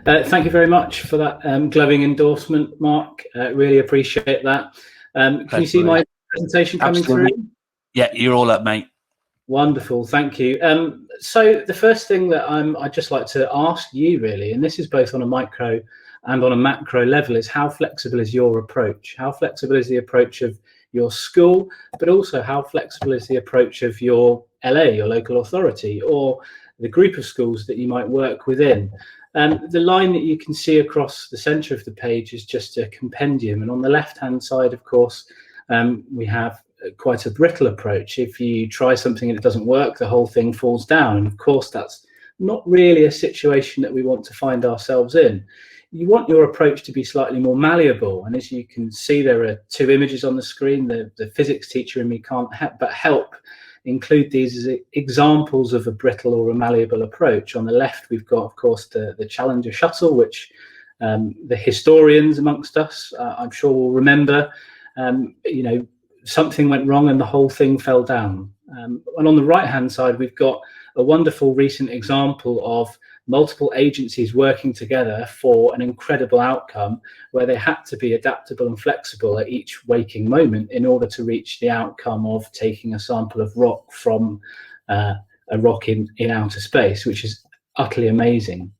Thank you very much for that glowing endorsement, Mark. Really appreciate that. Can you see my presentation coming through? Yeah, you're all up, mate. Wonderful, thank you. So the first thing that I'd just like to ask you really, and this is both on a micro and on a macro level, is how flexible is your approach? How flexible is the approach of your school, but also how flexible is the approach of your LA, your local authority, or the group of schools that you might work within? The line that you can see across the center of the page is just a compendium, and on the left hand side, of course, we have quite a brittle approach. If you try something and it doesn't work, the whole thing falls down, and of course that's not really a situation that we want to find ourselves in. You want your approach to be slightly more malleable, and as you can see, there are two images on the screen. The physics teacher in me can't but help include these as examples of a brittle or a malleable approach. On the left, we've got, of course, the Challenger shuttle, which the historians amongst us, I'm sure, will remember. You know, something went wrong and the whole thing fell down. And on the right-hand side, we've got a wonderful recent example of multiple agencies working together for an incredible outcome where they had to be adaptable and flexible at each waking moment in order to reach the outcome of taking a sample of rock from a rock in outer space, which is utterly amazing.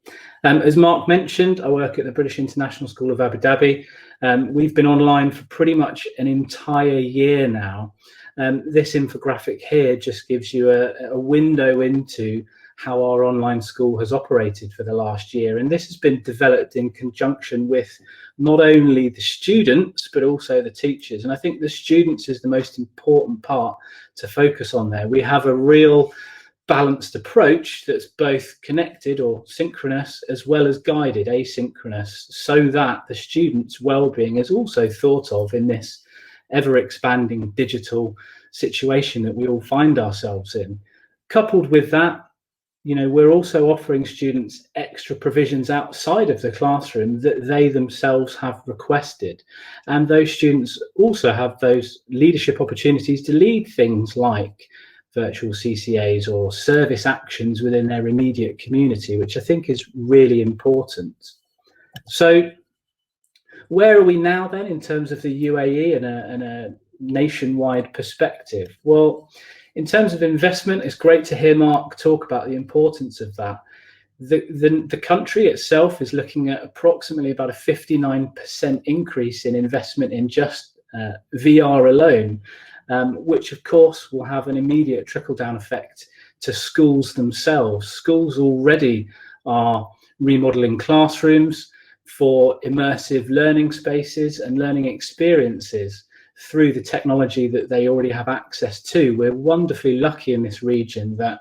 As Mark mentioned, I work at the British International School of Abu Dhabi. We've been online for pretty much an entire year now. This infographic here just gives you a window into how our online school has operated for the last year, and this has been developed in conjunction with not only the students but also the teachers, and I think the students is the most important part to focus on there. We have a real balanced approach that's both connected or synchronous as well as guided asynchronous, so that the students' well-being is also thought of in this ever-expanding digital situation that we all find ourselves in. Coupled with that, you know, we're also offering students extra provisions outside of the classroom that they themselves have requested. And those students also have those leadership opportunities to lead things like virtual CCAs or service actions within their immediate community, which I think is really important. So where are we now then in terms of the UAE and a nationwide perspective? Well, in terms of investment, it's great to hear Mark talk about the importance of that. The country itself is looking at approximately about a 59% increase in investment in just VR alone, which of course will have an immediate trickle-down effect to schools themselves. Schools already are remodeling classrooms for immersive learning spaces and learning experiences through the technology that they already have access to. We're wonderfully lucky in this region that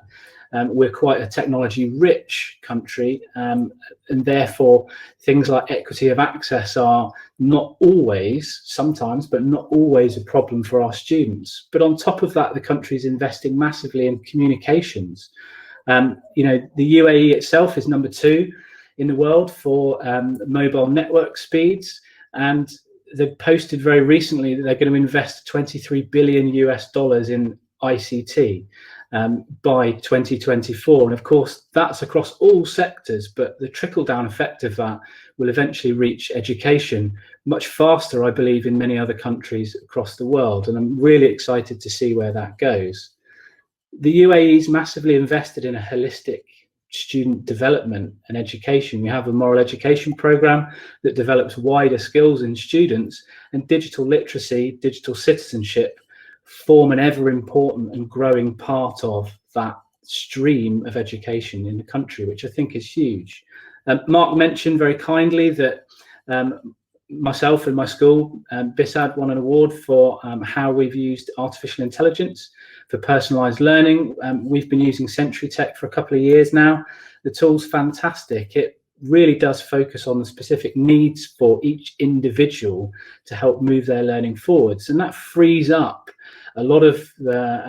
we're quite a technology-rich country, and therefore things like equity of access are not always, sometimes, but not always a problem for our students. But on top of that, the country is investing massively in communications. You know, the UAE itself is number 2 in the world for mobile network speeds, and they posted very recently that they're going to invest $23 billion in ICT by 2024. And of course, that's across all sectors, but the trickle-down effect of that will eventually reach education much faster, I believe, in many other countries across the world. And I'm really excited to see where that goes. The UAE's massively invested in a holistic student development and education. We have a moral education program that develops wider skills in students, and digital literacy, digital citizenship form an ever important and growing part of that stream of education in the country, which I think is huge. Mark mentioned very kindly that myself and my school, BISAD, won an award for how we've used artificial intelligence for personalized learning. We've been using Tech for a couple of years now. The tool's fantastic. It really does focus on the specific needs for each individual to help move their learning forwards. And that frees up a lot of the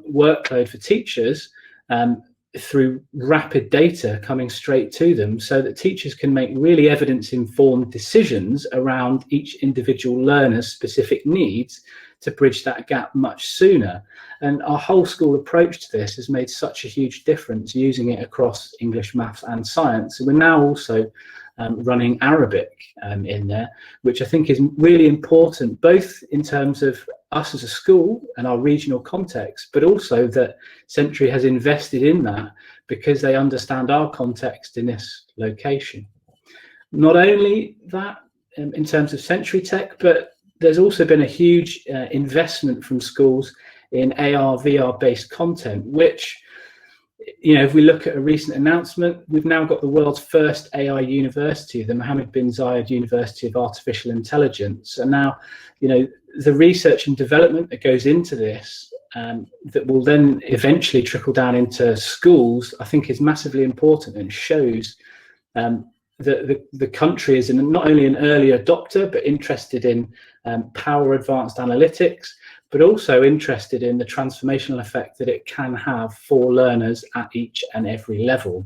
workload for teachers through rapid data coming straight to them, so that teachers can make really evidence-informed decisions around each individual learner's specific needs to bridge that gap much sooner. And our whole school approach to this has made such a huge difference, using it across English, maths and science. And we're now also running Arabic in there, which I think is really important, both in terms of us as a school and our regional context, but also that Century has invested in that because they understand our context in this location. Not only that, in terms of Century Tech, but there's also been a huge investment from schools in AR, VR based content, which, if we look at a recent announcement, we've now got the world's first AI university, the Mohammed bin Zayed University of Artificial Intelligence. And now, the research and development that goes into this, that will then eventually trickle down into schools, I think is massively important, and shows that the country is not only an early adopter, but interested in power advanced analytics, but also interested in the transformational effect that it can have for learners at each and every level.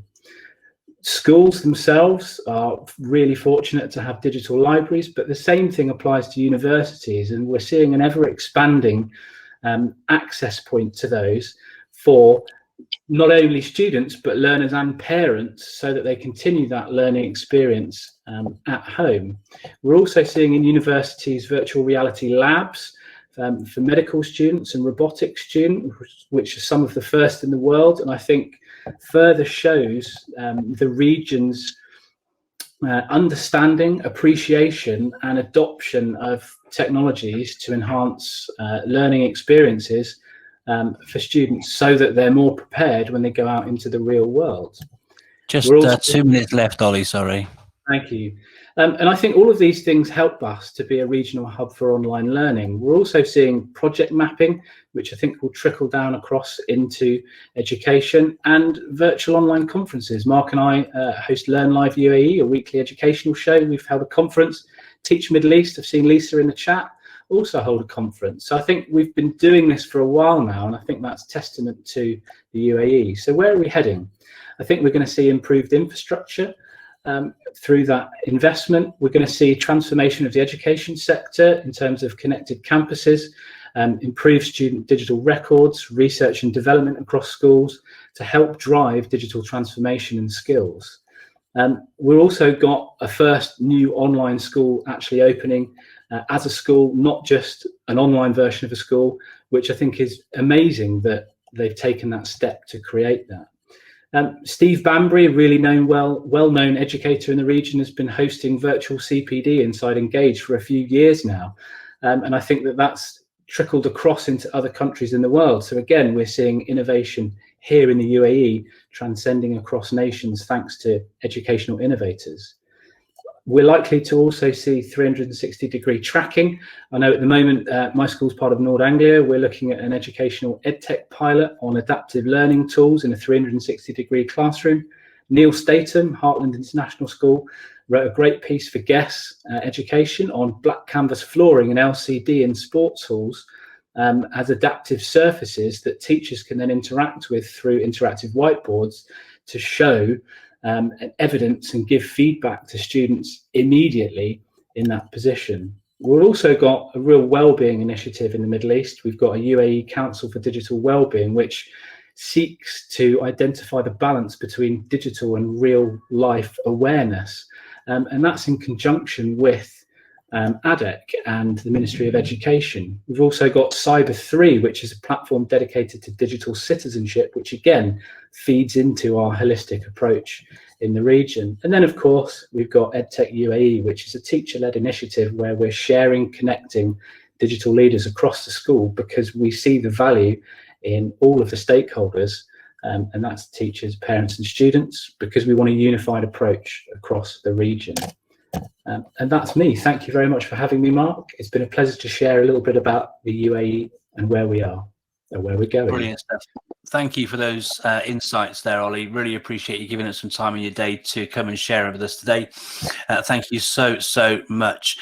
Schools themselves are really fortunate to have digital libraries, but the same thing applies to universities, and we're seeing an ever expanding access point to those for not only students, but learners and parents, so that they continue that learning experience at home. We're also seeing in universities virtual reality labs for medical students and robotics students, which are some of the first in the world, and I think further shows the region's understanding, appreciation and adoption of technologies to enhance learning experiences for students, so that they're more prepared when they go out into the real world. Just 2 minutes left, Ollie, sorry. Thank you. And I think all of these things help us to be a regional hub for online learning. We're also seeing project mapping, which I think will trickle down across into education, and virtual online conferences. Mark and I host Learn Live UAE, a weekly educational show. We've held a conference. Teach Middle East, I've seen Lisa in the chat, also hold a conference. So I think we've been doing this for a while now, and I think that's testament to the UAE. So where are we heading? I think we're going to see improved infrastructure through that investment. We're going to see transformation of the education sector in terms of connected campuses, improved student digital records, research and development across schools to help drive digital transformation and skills. We've also got a first new online school actually opening as a school, not just an online version of a school, which I think is amazing that they've taken that step to create that. Steve Banbury, a really well-known educator in the region, has been hosting virtual CPD inside Engage for a few years now. And I think that that's trickled across into other countries in the world. So again, we're seeing innovation here in the UAE transcending across nations thanks to educational innovators. We're likely to also see 360-degree tracking. I know at the moment, my school's part of Nord Anglia. We're looking at an educational Edtech pilot on adaptive learning tools in a 360-degree classroom. Neil Statham, Heartland International School, wrote a great piece for Guess Education on black canvas flooring and LCD in sports halls as adaptive surfaces that teachers can then interact with through interactive whiteboards to show evidence and give feedback to students immediately in that position. We've also got a real wellbeing initiative in the Middle East. We've got a UAE Council for Digital Wellbeing, which seeks to identify the balance between digital and real life awareness. And that's in conjunction with ADEC and the Ministry of Education. We've also got Cyber 3, which is a platform dedicated to digital citizenship, which again feeds into our holistic approach in the region. And then, of course, we've got Edtech UAE, which is a teacher-led initiative where we're sharing, connecting digital leaders across the school because we see the value in all of the stakeholders, and that's teachers, parents and students, because we want a unified approach across the region. And that's me. Thank you very much for having me, Mark. It's been a pleasure to share a little bit about the UAE and where we are and where we're going. Brilliant stuff. Thank you for those insights there, Ollie. Really appreciate you giving us some time in your day to come and share with us today. Thank you so much.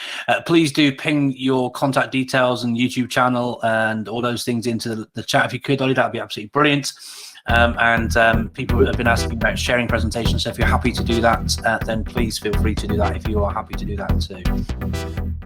Please do ping your contact details and YouTube channel and all those things into the chat if you could, Ollie. That would be absolutely brilliant. People have been asking about sharing presentations, so if you're happy to do that, then please feel free to do that if you are happy to do that too.